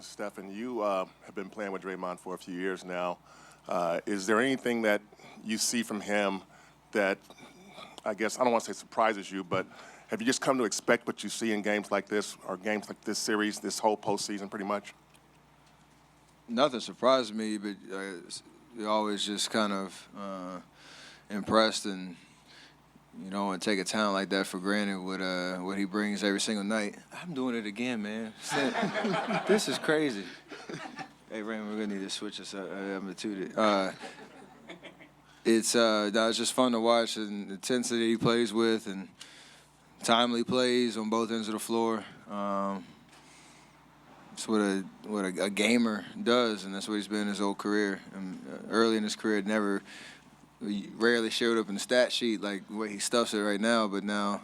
Stephen, you have been playing with Draymond for a few years now. Is there anything that you see from him that, I guess, I don't want to say surprises you, but have you just come to expect what you see in games like this or games like this series, this whole postseason pretty much? Nothing surprised me, but you're always just kind of impressed and, and take a talent like that for granted with what he brings every single night. I'm doing it again, man. This is crazy. Hey, Raymond, we're going to need to switch this up. I'm tooted. It's just fun to watch and the intensity he plays with and timely plays on both ends of the floor. It's what a gamer does, and that's what he's been his whole career. And early in his career, rarely showed up in the stat sheet like the way he stuffs it right now. But now,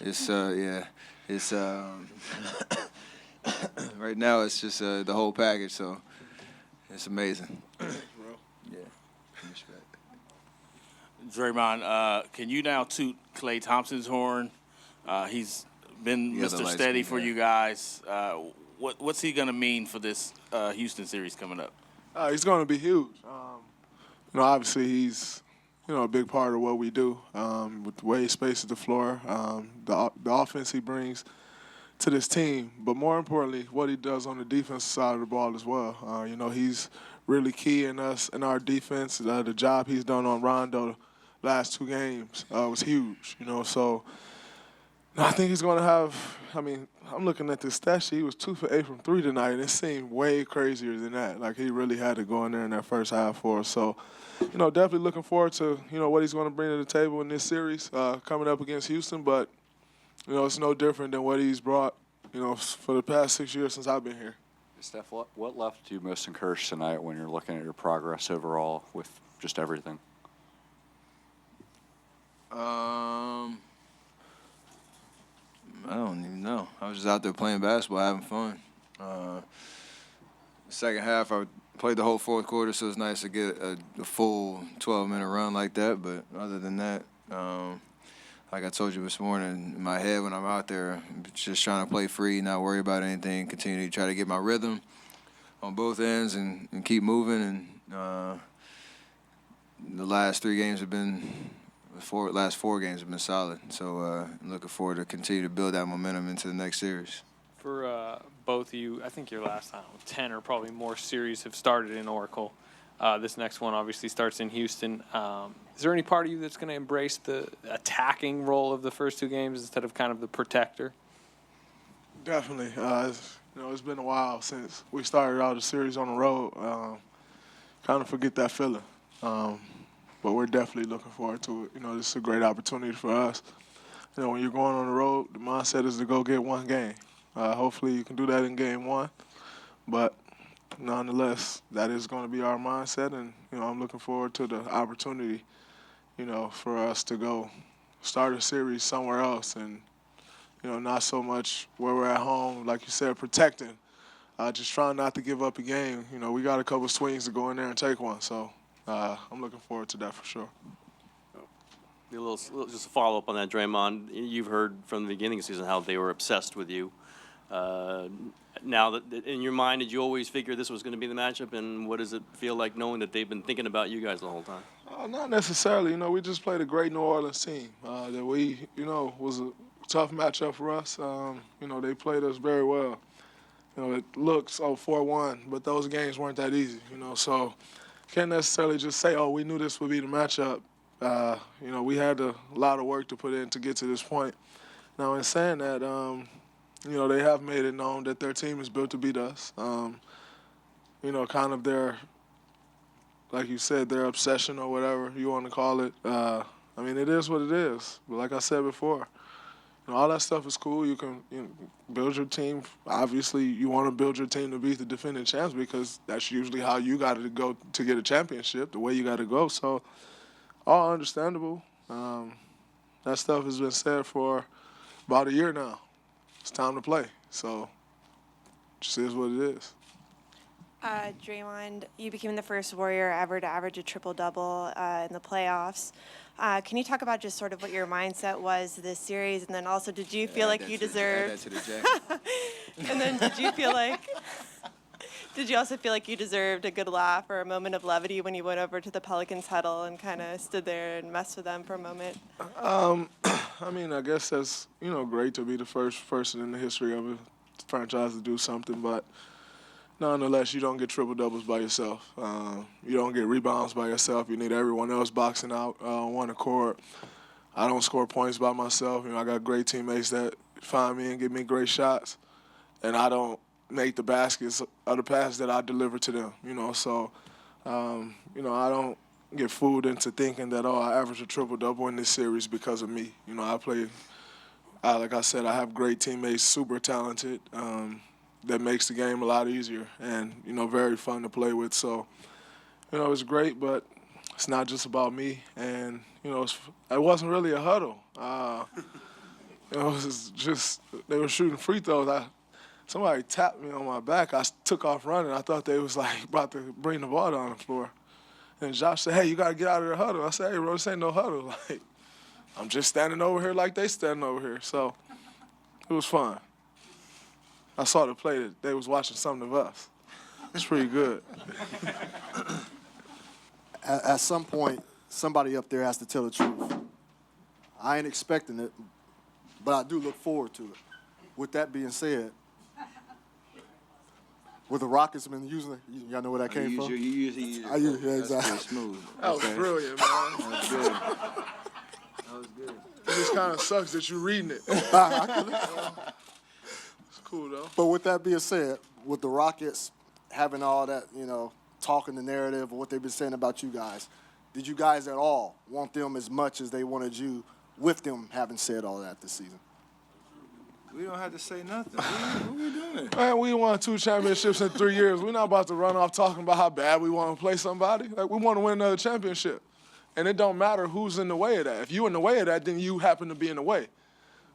it's right now it's just the whole package. So it's amazing. Yeah, respect. Draymond, can you now toot Klay Thompson's horn? He's been Mr. Steady for you guys. What's he going to mean for this Houston series coming up? He's going to be huge. Obviously he's, a big part of what we do with the way he spaces the floor, the offense he brings to this team, but more importantly, what he does on the defensive side of the ball as well. He's really key in our defense. The job he's done on Rondo the last 2 games was huge, so I think he's going to have, I'm looking at this stat sheet. He was 2 for 8 from 3 tonight, and it seemed way crazier than that. Like, he really had to go in there in that first half for us. So, definitely looking forward to, what he's going to bring to the table in this series coming up against Houston. But, it's no different than what he's brought, for the past 6 years since I've been here. Steph, what left you most encouraged tonight when you're looking at your progress overall with just everything? I don't even know. I was just out there playing basketball, having fun. Second half, I played the whole fourth quarter, so it's nice to get a full 12-minute run like that. But other than that, like I told you this morning, in my head when I'm out there, I'm just trying to play free, not worry about anything, continue to try to get my rhythm on both ends and keep moving. And the last 3 games have been last 4 games have been solid, so I'm looking forward to continue to build that momentum into the next series. For both of you, I think your last 10 or probably more series have started in Oracle. This next one obviously starts in Houston. Is there any part of you that's going to embrace the attacking role of the first 2 games instead of kind of the protector? Definitely. It's been a while since we started out a series on the road. Kind of forget that feeling. But we're definitely looking forward to it. This is a great opportunity for us. When you're going on the road, the mindset is to go get 1 game. Hopefully you can do that in game 1. But nonetheless, that is going to be our mindset. And, I'm looking forward to the opportunity, for us to go start a series somewhere else and, not so much where we're at home, like you said, protecting. Just trying not to give up a game. We got a couple swings to go in there and take one. So I'm looking forward to that for sure. Just a follow-up on that, Draymond. You've heard from the beginning of the season how they were obsessed with you. Now, that in your mind, did you always figure this was going to be the matchup, and what does it feel like knowing that they've been thinking about you guys the whole time? Not necessarily. We just played a great New Orleans team that we, was a tough matchup for us. They played us very well. It looks 4-1, but those games weren't that easy, so can't necessarily just say, we knew this would be the matchup. We had a lot of work to put in to get to this point. Now, in saying that, they have made it known that their team is built to beat us. Kind of their, like you said, their obsession or whatever you want to call it. It is what it is. But like I said before, all that stuff is cool. You can build your team. Obviously, you want to build your team to beat the defending champs because that's usually how you got to go to get a championship, the way you got to go. So, all understandable. That stuff has been said for about a year now. It's time to play. So, just is what it is. Draymond, you became the first Warrior ever to average a triple-double in the playoffs. Can you talk about just sort of what your mindset was this series, and then also did you feel like you deserved? Add that to the jacket. And then did you feel like Did you also feel like you deserved a good laugh or a moment of levity when you went over to the Pelicans huddle and kind of stood there and messed with them for a moment? I mean, I guess that's, great to be the first person in the history of a franchise to do something, but nonetheless, you don't get triple-doubles by yourself. You don't get rebounds by yourself. You need everyone else boxing out on one accord. I don't score points by myself. I got great teammates that find me and give me great shots, and I don't make the baskets or the passes that I deliver to them, So, I don't get fooled into thinking that, I average a triple-double in this series because of me. Like I said, I have great teammates, super talented, that makes the game a lot easier and, very fun to play with. So, it's great, but it's not just about me. And, it wasn't really a huddle. It was just they were shooting free throws. Somebody tapped me on my back. I took off running. I thought they was, about to bring the ball down the floor. And Josh said, hey, you got to get out of the huddle. I said, hey, bro, this ain't no huddle. I'm just standing over here like they standing over here. So it was fun. I saw the play that they was watching something of us. It's pretty good. At some point, somebody up there has to tell the truth. I ain't expecting it, but I do look forward to it. With that being said, with the Rockets been using it, y'all know where that came from? Yeah, exactly. Smooth. That was brilliant, man. That was good. That was good. It just kind of sucks that you're reading it. It's cool, though. But with that being said, with the Rockets having all that, talking the narrative of what they've been saying about you guys, did you guys at all want them as much as they wanted you with them having said all that this season? We don't have to say nothing. What we doing? Man, we won 2 championships in 3 years. We're not about to run off talking about how bad we want to play somebody. We want to win another championship. And it don't matter who's in the way of that. If you in the way of that, then you happen to be in the way.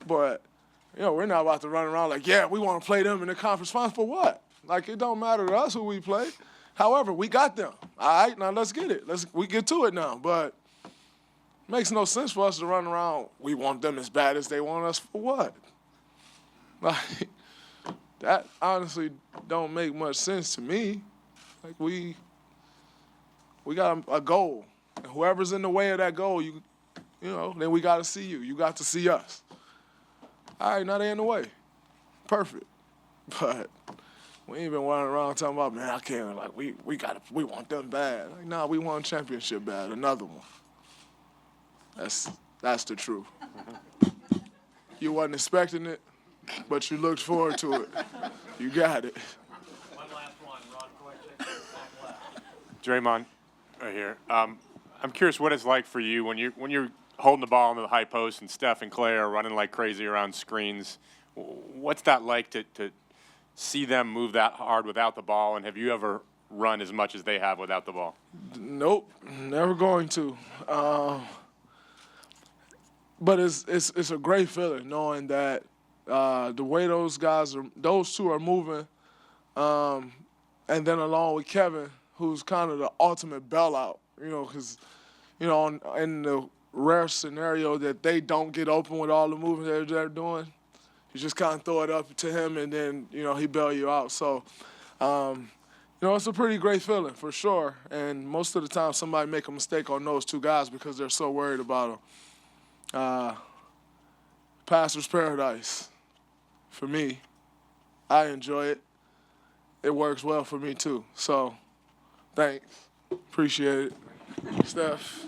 But, we're not about to run around like, we want to play them in the conference finals for what? It don't matter to us who we play. However, we got them. All right, now let's get it. We get to it now. But it makes no sense for us to run around, we want them as bad as they want us for what? That honestly don't make much sense to me. We got a goal. And whoever's in the way of that goal, then we got to see you. You got to see us. All right, now they in the way. Perfect. But we ain't been running around talking about, man, I can't, we want them bad. Nah, we want a championship bad, another one. That's the truth. You wasn't expecting it, but you looked forward to it. You got it. One last one, Ron Kovacic, back left. Draymond, right here. I'm curious what it's like for you when you're holding the ball into the high post and Steph and Klay are running like crazy around screens. What's that like to see them move that hard without the ball, and have you ever run as much as they have without the ball? Nope, never going to. But it's a great feeling knowing that the way those two are moving, and then along with Kevin, who's kind of the ultimate bailout, because, in the rare scenario that they don't get open with all the movement that they're doing, you just kind of throw it up to him and then, he bail you out. So, it's a pretty great feeling for sure. And most of the time somebody make a mistake on those two guys because they're so worried about them. Pastor's paradise for me. I enjoy it. It works well for me too. So, thanks. Appreciate it. Steph.